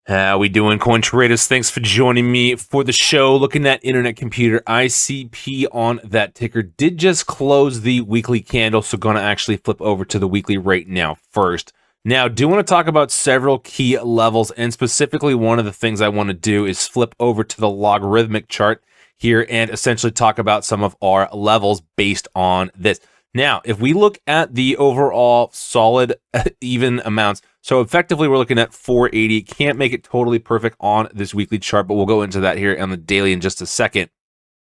How we doing, coin traders? Thanks for joining me for the show. Looking at Internet Computer, ICP on that ticker did just close the weekly candle, so going to actually flip over to the weekly right now first. Now, do want to talk about several key levels, and specifically one of the things I want to do is flip over to the logarithmic chart here and essentially talk about some of our levels based on this. Now, if we look at the overall solid even amounts, so effectively we're looking at 480. Can't make it totally perfect on this weekly chart, but we'll go into that here on the daily in just a second.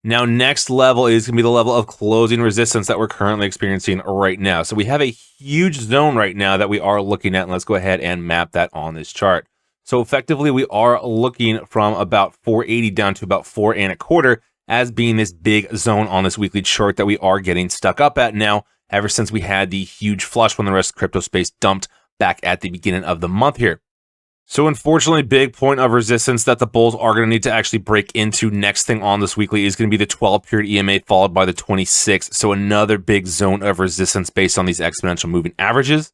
Now, next level is going to be the level of closing resistance that we're currently experiencing right now. So we have a huge zone right now that we are looking at, and let's go ahead and map that on this chart. So effectively we are looking from about 480 down to about 4.25 as being this big zone on this weekly chart that we are getting stuck up at now, ever since we had the huge flush when the rest of crypto space dumped back at the beginning of the month here. So unfortunately, big point of resistance that the bulls are going to need to actually break into next thing on this weekly is going to be the 12-period EMA followed by the 26. So another big zone of resistance based on these exponential moving averages.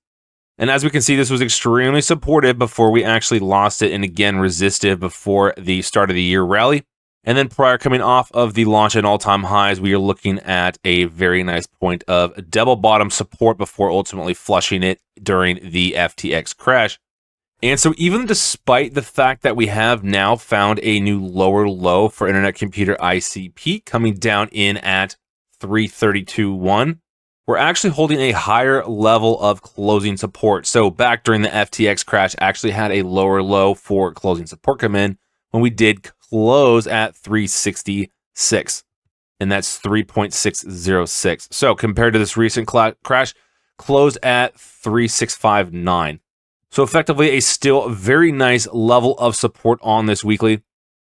And as we can see, this was extremely supportive before we actually lost it, and again resistive before the start of the year rally. And then prior coming off of the launch and all-time highs, we are looking at a very nice point of double bottom support before ultimately flushing it during the FTX crash. And so even despite the fact that we have now found a new lower low for Internet Computer ICP coming down in at 332.1, we're actually holding a higher level of closing support. So back during the FTX crash, actually had a lower low for closing support come in when we did close at 366, and that's 3.606. So compared to this recent crash, closed at 3.659. So effectively a still very nice level of support on this weekly,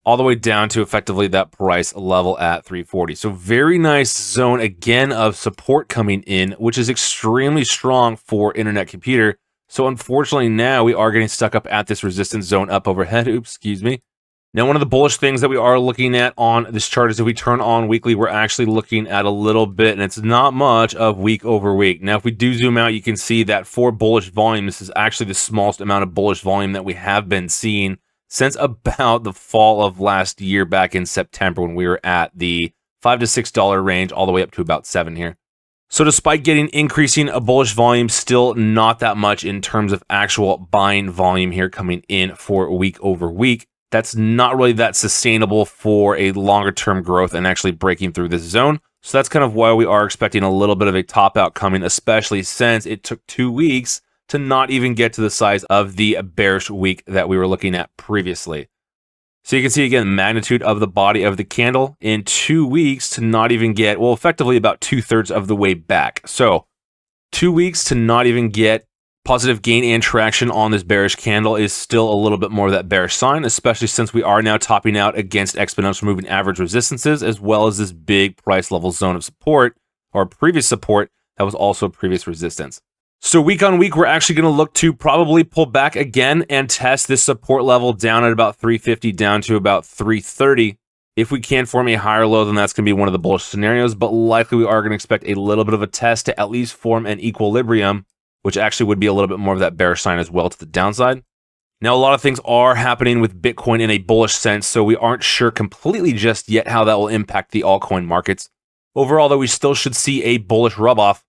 all the way down to effectively that price level at 340. So very nice zone again of support coming in, which is extremely strong for Internet Computer. So unfortunately now we are getting stuck up at this resistance zone up overhead. Oops, excuse me. Now, one of the bullish things that we are looking at on this chart is if we turn on weekly, we're actually looking at a little bit, and it's not much of week over week. Now, if we do zoom out, you can see that for bullish volume, this is actually the smallest amount of bullish volume that we have been seeing since about the fall of last year back in September when we were at the $5 to $6 range all the way up to about $7 here. So despite getting increasing a bullish volume, still not that much in terms of actual buying volume here coming in for week over week. That's not really that sustainable for a longer term growth and actually breaking through this zone. So that's kind of why we are expecting a little bit of a top out coming, especially since it took 2 weeks to not even get to the size of the bearish week that we were looking at previously. So you can see again, the magnitude of the body of the candle in 2 weeks to not even get, well, effectively about 2/3 of the way back. So 2 weeks to not even get positive gain and traction on this bearish candle is still a little bit more of that bearish sign, especially since we are now topping out against exponential moving average resistances, as well as this big price level zone of support, or previous support, that was also previous resistance. So week on week, we're actually going to look to probably pull back again and test this support level down at about 350 down to about 330. If we can form a higher low, then that's going to be one of the bullish scenarios, but likely we are going to expect a little bit of a test to at least form an equilibrium, which actually would be a little bit more of that bearish sign as well to the downside. Now, a lot of things are happening with Bitcoin in a bullish sense, so we aren't sure completely just yet how that will impact the altcoin markets. Overall, though, we still should see a bullish rub-off.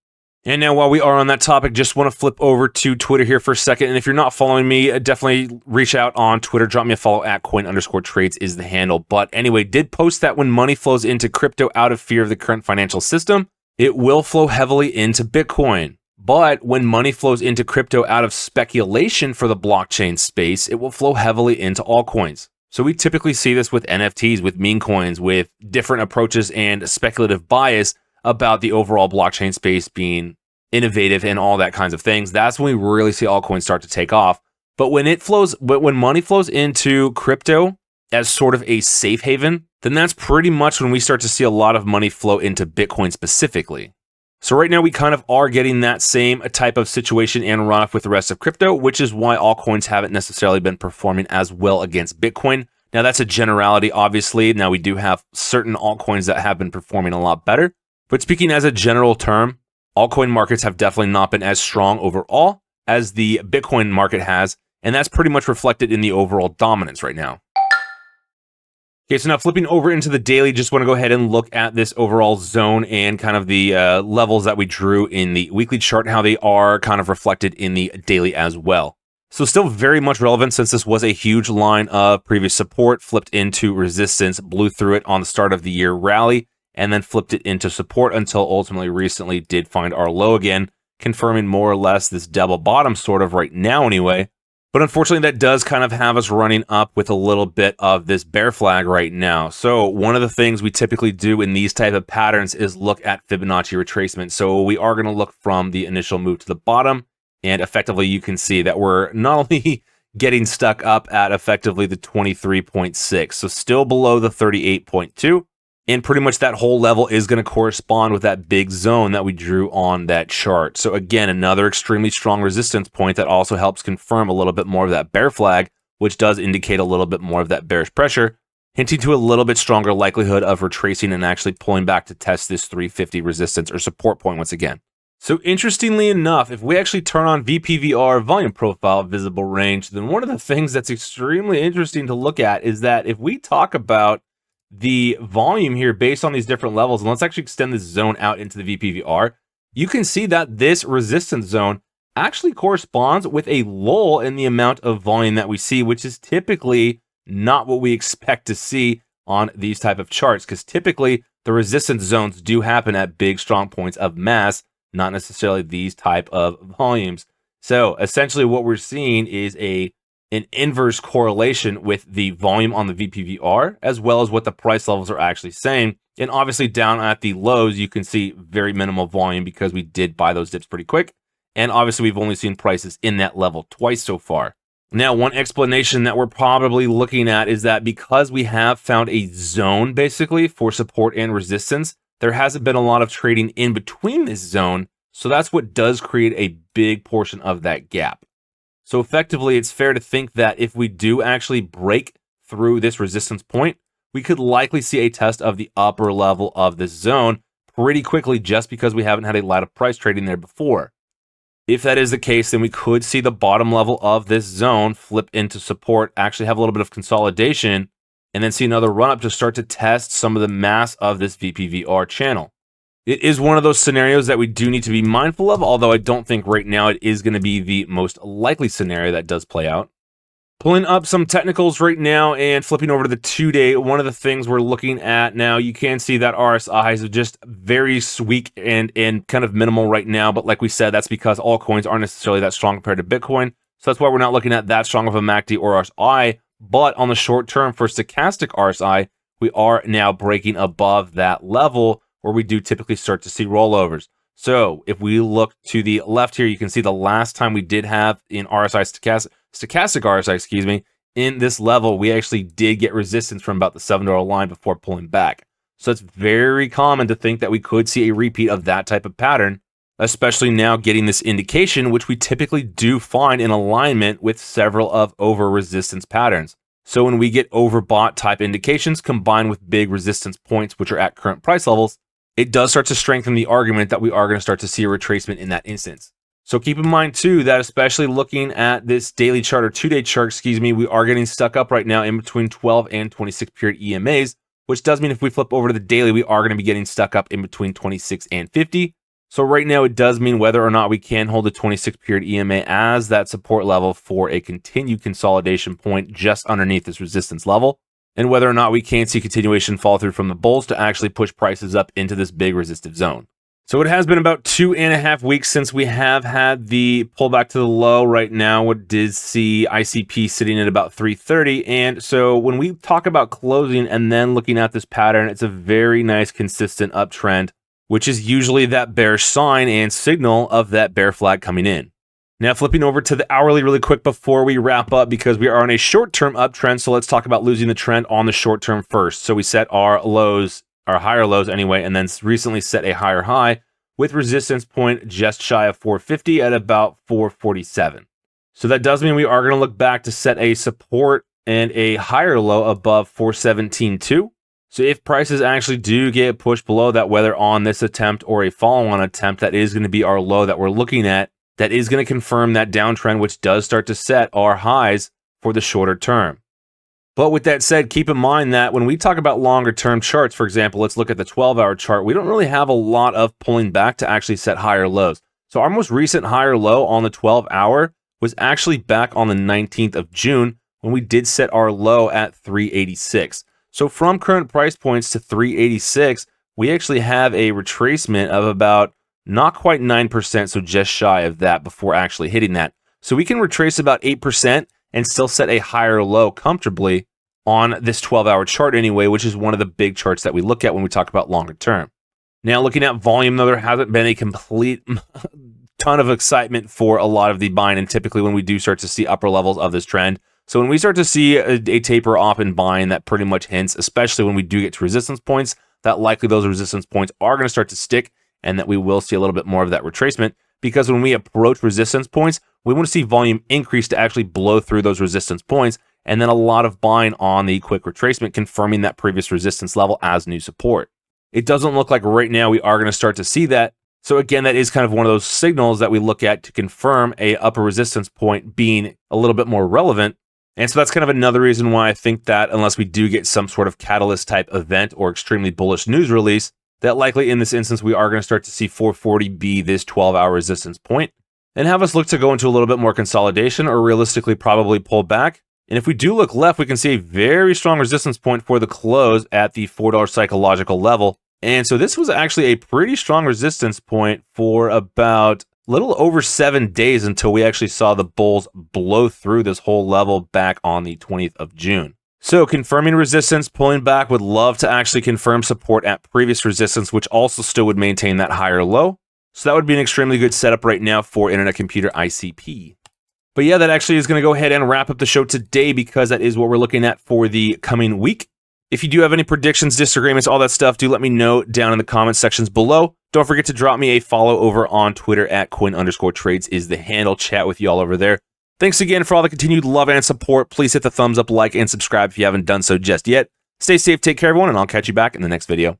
And now, while we are on that topic, just want to flip over to Twitter here for a second. And if you're not following me, definitely reach out on Twitter. Drop me a follow at coin_trades is the handle. But anyway, did post that when money flows into crypto out of fear of the current financial system, it will flow heavily into Bitcoin. But when money flows into crypto out of speculation for the blockchain space, it will flow heavily into altcoins. So we typically see this with NFTs, with meme coins, with different approaches and speculative bias about the overall blockchain space being innovative and all that kinds of things. That's when we really see altcoins start to take off. But when money flows into crypto as sort of a safe haven, then that's pretty much when we start to see a lot of money flow into Bitcoin specifically. So right now we kind of are getting that same type of situation and runoff with the rest of crypto, which is why altcoins haven't necessarily been performing as well against Bitcoin. Now that's a generality, obviously. Now we do have certain altcoins that have been performing a lot better. But speaking as a general term, altcoin markets have definitely not been as strong overall as the Bitcoin market has. And that's pretty much reflected in the overall dominance right now. Okay, so now flipping over into the daily, just want to go ahead and look at this overall zone and kind of the levels that we drew in the weekly chart, how they are kind of reflected in the daily as well. So still very much relevant since this was a huge line of previous support, flipped into resistance, blew through it on the start of the year rally, and then flipped it into support until ultimately recently did find our low again, confirming more or less this double bottom sort of right now anyway. But unfortunately, that does kind of have us running up with a little bit of this bear flag right now. So one of the things we typically do in these type of patterns is look at Fibonacci retracement. So we are going to look from the initial move to the bottom, and effectively you can see that we're not only getting stuck up at effectively the 23.6, so still below the 38.2. And pretty much that whole level is going to correspond with that big zone that we drew on that chart. So again, another extremely strong resistance point that also helps confirm a little bit more of that bear flag, which does indicate a little bit more of that bearish pressure, hinting to a little bit stronger likelihood of retracing and actually pulling back to test this 350 resistance or support point once again. So interestingly enough, if we actually turn on VPVR volume profile visible range, then one of the things that's extremely interesting to look at is that if we talk about the volume here based on these different levels, and let's actually extend this zone out into the VPVR, you can see that this resistance zone actually corresponds with a lull in the amount of volume that we see, which is typically not what we expect to see on these type of charts, because typically the resistance zones do happen at big strong points of mass, not necessarily these type of volumes. So essentially what we're seeing is an inverse correlation with the volume on the VPVR, as well as what the price levels are actually saying. And obviously down at the lows, you can see very minimal volume because we did buy those dips pretty quick. And obviously we've only seen prices in that level twice so far. Now, one explanation that we're probably looking at is that because we have found a zone basically for support and resistance, there hasn't been a lot of trading in between this zone. So that's what does create a big portion of that gap. So effectively, it's fair to think that if we do actually break through this resistance point, we could likely see a test of the upper level of this zone pretty quickly just because we haven't had a lot of price trading there before. If that is the case, then we could see the bottom level of this zone flip into support, actually have a little bit of consolidation, and then see another run up to start to test some of the mass of this VPVR channel. It is one of those scenarios that we do need to be mindful of, although I don't think right now it is going to be the most likely scenario that does play out. Pulling up some technicals right now and flipping over to the 2-day, one of the things we're looking at now, you can see that RSIs are just very weak and kind of minimal right now. But like we said, that's because all coins aren't necessarily that strong compared to Bitcoin. So that's why we're not looking at that strong of a MACD or RSI. But on the short term for stochastic RSI, we are now breaking above that level where we do typically start to see rollovers. So if we look to the left here, you can see the last time we did have in stochastic RSI, in this level, we actually did get resistance from about the $7 line before pulling back. So it's very common to think that we could see a repeat of that type of pattern, especially now getting this indication, which we typically do find in alignment with several of over resistance patterns. So when we get overbought type indications combined with big resistance points, which are at current price levels, it does start to strengthen the argument that we are going to start to see a retracement in that instance. So keep in mind too, that especially looking at this daily chart or 2-day chart, we are getting stuck up right now in between 12 and 26 period EMAs, which does mean if we flip over to the daily, we are going to be getting stuck up in between 26 and 50. So right now it does mean whether or not we can hold the 26 period EMA as that support level for a continued consolidation point just underneath this resistance level, and whether or not we can see continuation fall through from the bulls to actually push prices up into this big resistive zone. So it has been about 2.5 weeks since we have had the pullback to the low. Right now, we did see ICP sitting at about 330. And so when we talk about closing and then looking at this pattern, it's a very nice consistent uptrend, which is usually that bearish sign and signal of that bear flag coming in. Now flipping over to the hourly really quick before we wrap up, because we are on a short-term uptrend. So let's talk about losing the trend on the short term first. So we set our lows, our higher lows anyway, and then recently set a higher high with resistance point just shy of 450 at about 447. So that does mean we are going to look back to set a support and a higher low above 417.2. So if prices actually do get pushed below that, whether on this attempt or a follow-on attempt, that is going to be our low that we're looking at. that is going to confirm that downtrend, which does start to set our highs for the shorter term. But with that said, keep in mind that when we talk about longer term charts, for example, let's look at the 12-hour chart, we don't really have a lot of pulling back to actually set higher lows. So our most recent higher low on the 12-hour was actually back on the 19th of June when we did set our low at 386. So from current price points to 386, we actually have a retracement of about not quite 9%, so just shy of that before actually hitting that. So we can retrace about 8% and still set a higher low comfortably on this 12-hour chart anyway, which is one of the big charts that we look at when we talk about longer term. Now, looking at volume, though, there hasn't been a complete ton of excitement for a lot of the buying, and typically when we do start to see upper levels of this trend. So when we start to see a taper off in buying, that pretty much hints, especially when we do get to resistance points, that likely those resistance points are going to start to stick and that we will see a little bit more of that retracement, because when we approach resistance points, we want to see volume increase to actually blow through those resistance points, and then a lot of buying on the quick retracement, confirming that previous resistance level as new support. It doesn't look like right now we are going to start to see that. So again, that is kind of one of those signals that we look at to confirm a upper resistance point being a little bit more relevant. And so that's kind of another reason why I think that unless we do get some sort of catalyst type event or extremely bullish news release, that likely in this instance, we are going to start to see 440 be this 12-hour resistance point and have us look to go into a little bit more consolidation or realistically probably pull back. And if we do look left, we can see a very strong resistance point for the close at the $4 psychological level. And so this was actually a pretty strong resistance point for about a little over 7 days until we actually saw the bulls blow through this whole level back on the 20th of June. So confirming resistance, pulling back, would love to actually confirm support at previous resistance, which also still would maintain that higher low. So that would be an extremely good setup right now for Internet Computer ICP. But yeah, that actually is going to go ahead and wrap up the show today, because that is what we're looking at for the coming week. If you do have any predictions, disagreements, all that stuff, do let me know down in the comment sections below. Don't forget to drop me a follow over on Twitter at Quinn_trades is the handle. Chat with you all over there. Thanks again for all the continued love and support. Please hit the thumbs up, like, and subscribe if you haven't done so just yet. Stay safe, take care, everyone, and I'll catch you back in the next video.